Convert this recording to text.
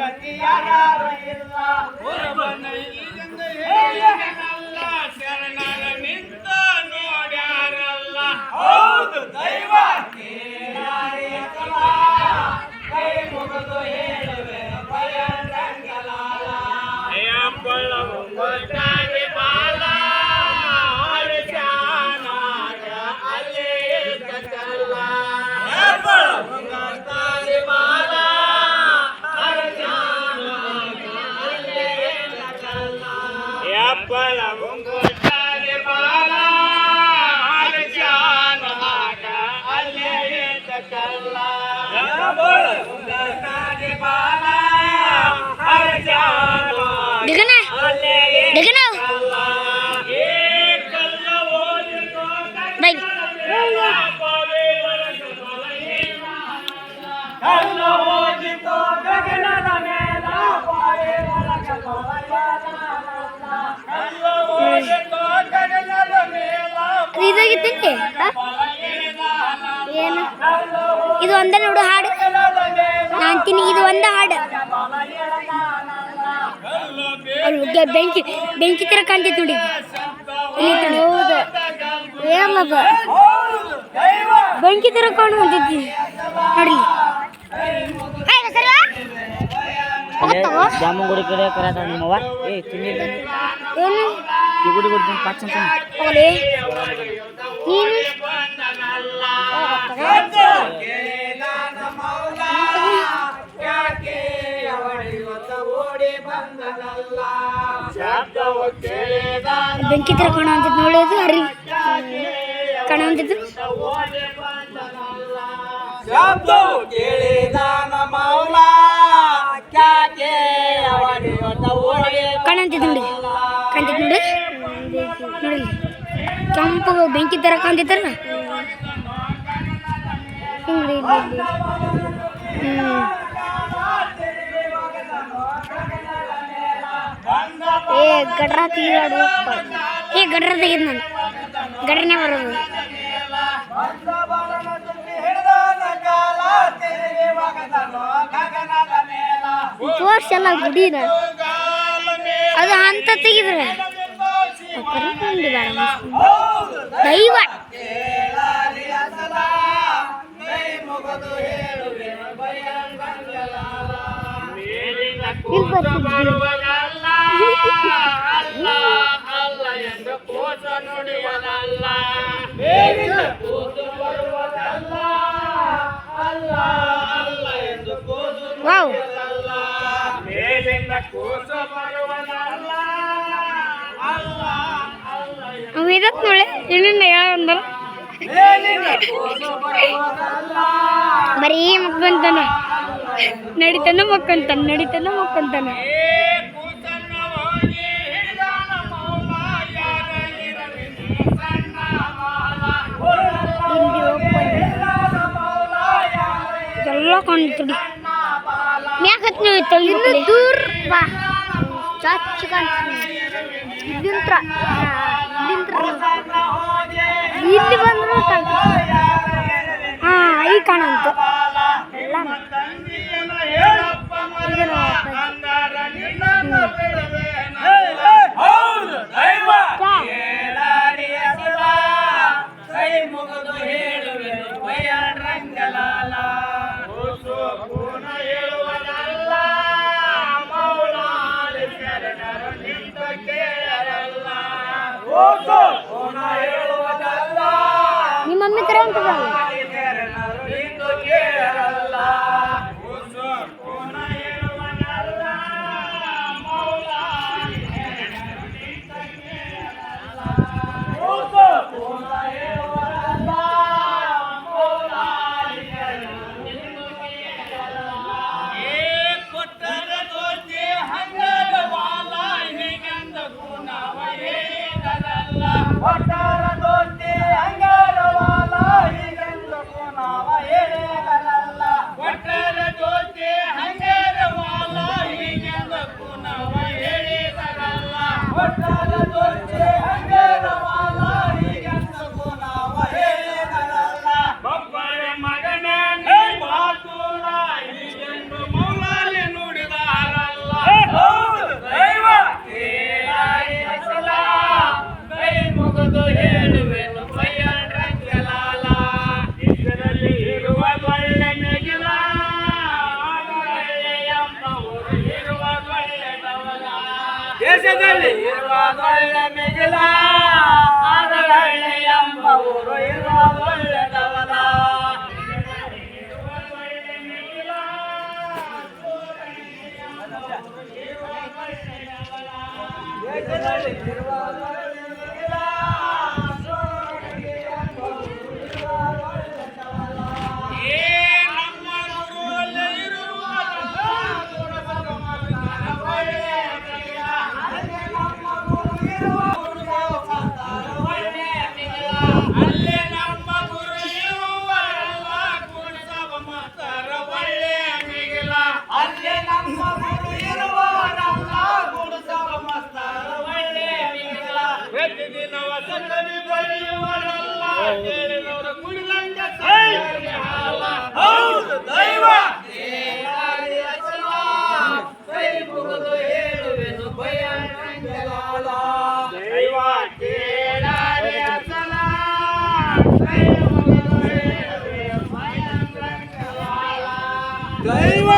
ಗತಿ ಯಾರು ಇಲ್ಲ ಗುರುಬನ ಈಗೆಂದು ಹೇಳಿದನಲ್ಲ ಶರಣರ ನಿಂತ ನೋಡ್ಯಾರಲ್ಲ ಹೌದು ದೈವ ಕೇಳಾರಿಯಲ್ಲ ಕೈ ಮುಗಿದು ಹೇಳುವೆ ಭಯಂಕರಲಾಲ ಅಯ್ಯಪ್ಪಳ ಮುಂಗಾರಿ ಬಾಲ ಹರಿಶಾನಾಗ ಅಲ್ಲೇ ಕಲ್ಲ ಅಯ್ಯಪ್ಪಳ ಮುಂಗಾರಿ ಬಾಲ ಹರಿಶಾನಾಗ ಅಲ್ಲೇ ಕಲ್ಲ ಅಯ್ಯಪ್ಪಳ ಮುಂಗಾರಿ ಬಾಲ ಹರಿಶಾನಾಗ ಅಲ್ಲೇ ಕಲ್ಲ ಅಯ್ಯಪ್ಪಳ ಮುಂಗಾರಿ ಬಾಲ ಹರಿಶಾನಾಗ ಅಲ್ಲೇ ಕಲ್ಲ ಏ ಕಲ್ಲ ಓದಿಕೋ ಬೈ ಕಲ್ಲ ಹೋಗಿತು ಗಗನದ ಮೇಲ ಪಾರೆ ಒಳಗ ಕಲ್ಲ ಓದಿಕೋ ಗಗನದ ಮೇಲ ಇದಾಗಿತ್ತೇನೆ ಏನು ಇದು ಒಂದೇ ನೋಡು ಹಾಡು ನಾನು ತಿನ್ನಿ ಇದು ಒಂದೇ ಹಾಡು ಅಲ್ಲಿ ಬೆಂಕಿ ಬೆಂಕಿ ತರ ಕಾಣ್ತೈತೆ ನೋಡಿ ಇಲ್ಲಿ ಹೌದು ಏನದ ಬೆಂಕಿ ತರ ಕಾಣುವಂತೈತಿ ನೋಡಿ ಜಾಮೂನ್ ಗುಡಿ ಕಡೆ ಕರಾತ ನಿಮ್ಮವ್ವ ಏ ತಿನ್ನಿ ಏನು ಚಿಗುಡಿ ಬಿಡ್ತೀನಿ ಪಾಚ ಅಂತ ಅವಲೇ ನೀನು ಬೆಂಕಿ ತರ ಕಾಣುವಂತೈತಿ ನೋಡಿ ಅದು ಹರಿ ಕಾಣುವಂತೈತಿ ಶಬ್ದವು ಕೇಳಿದಾನ ಮೌಲ ಕ್ಯಾಕೆ ಅವಡಿವತ ಓಡಿ ಕಾಣಂತೈತಿ ನೋಡಿ ಕಾಣ್ತೈತಿ ನೋಡಿ ನೋಡಿ ಕೆಂಪು ಬೆಂಕಿ ತರ ಕಾಣ್ತೈತಲ್ಲ ಹಿಂಗ್ರಿ ಇಲ್ಲಿ ಏ ಗಡ್ರ ತೆಗಿದಾಡು ಏ ಗಡ್ರ ತೆಗಿದ್ ನಾನು ಗಡ್ರನೇ ಬರೋದು ತೋರ್ಸಲ್ಲ ಗುಡಿನ ಅದು ಅಂತ ತೆಗಿದ್ರೆ ದೈವ ಅಲ್ಲ ಅಲ್ಲ ಎಂದು ಕೋಶ ನುಡಿಯದಲ್ಲ ವಾವ್ ಮೇಲಿಂದ ಕೋಶ ಬರುವುದಲ್ಲ ಅಲ್ಲ ಅಲ್ಲ ಅವ ಇದತ್ ನೋಡಿ ಇನ್ನಿನ್ನ ಯಾವಂದಲ್ಲ ಬರೀ ಮಕ್ಕಂತಾನ ನಡಿತಾನ ಮಕ್ಕಂತಾನ ನಡಿತಾನ ಮಕ್ಕಂತಾನ ಕೂತನ್ನ ಹೋಗಿ ಹಿಡಿದಾನ ಮೌಲ ಯಾರ ಇರಲಿ ಸಣ್ಣ ಎಲ್ಲ ಕಾಣ್ತಡಿ ಮ್ಯಾಕ್ ಹತ್ ಇನ್ನು ದೂರ ಬಾ ಚಾಚು ಕಾಣ್ತೀನಿ ಇಲ್ಲಿ ಬಂದ್ರು ಹಾ ಈಗ ಕಾಣಂತು ಎಲ್ಲ ಕೈ ಮುಗಿದು ಹೇಳುವೆ ಭಯಂಕರಲಾಲ ಹೇಳುವುದಲ್ಲ ಮೌಲಾಲಿ ಶರಣರು ನಿಂತ ಕೇಳರಲ್ಲ ಹೇಳುವುದಲ್ಲ ನಿಮ್ಮ ಮಮ್ಮಿ ತರ ಅಂತ ಶರಣರು ನಿಂತು ಕೇಳಲ್ಲ ದೇಶದಲ್ಲಿ ಇರುವ ಒಳ್ಳೆ ಮಿಗಿಲ ಆದರಳ್ಳಿ ಎಂಬ ಊರು ಇರುವ ಒಳ್ಳೆದವಲ ದೇಶದಲ್ಲಿ ಇರುವ ಒಳ್ಳೆ ಮಿಗಿಲ ಪ್ರತಿದಿನ ವಸಂತನಿ ಬರೆಯುವರಲ್ಲ ಕೇಳಿದವರು ಕುಡಿದಂಗ ಹಾಲ ಹೌದು ದೈವ ಕೈ ಮುಗಿದು ಹೇಳುವೆನು ಭಯಂಕರಾಲ ದೈವ ಕೇಳಾರೆ ಅಸಲ ಕೈ ಮುಗಿದು ಹೇಳುವೆ ಭಯಂಕರ ದೈವ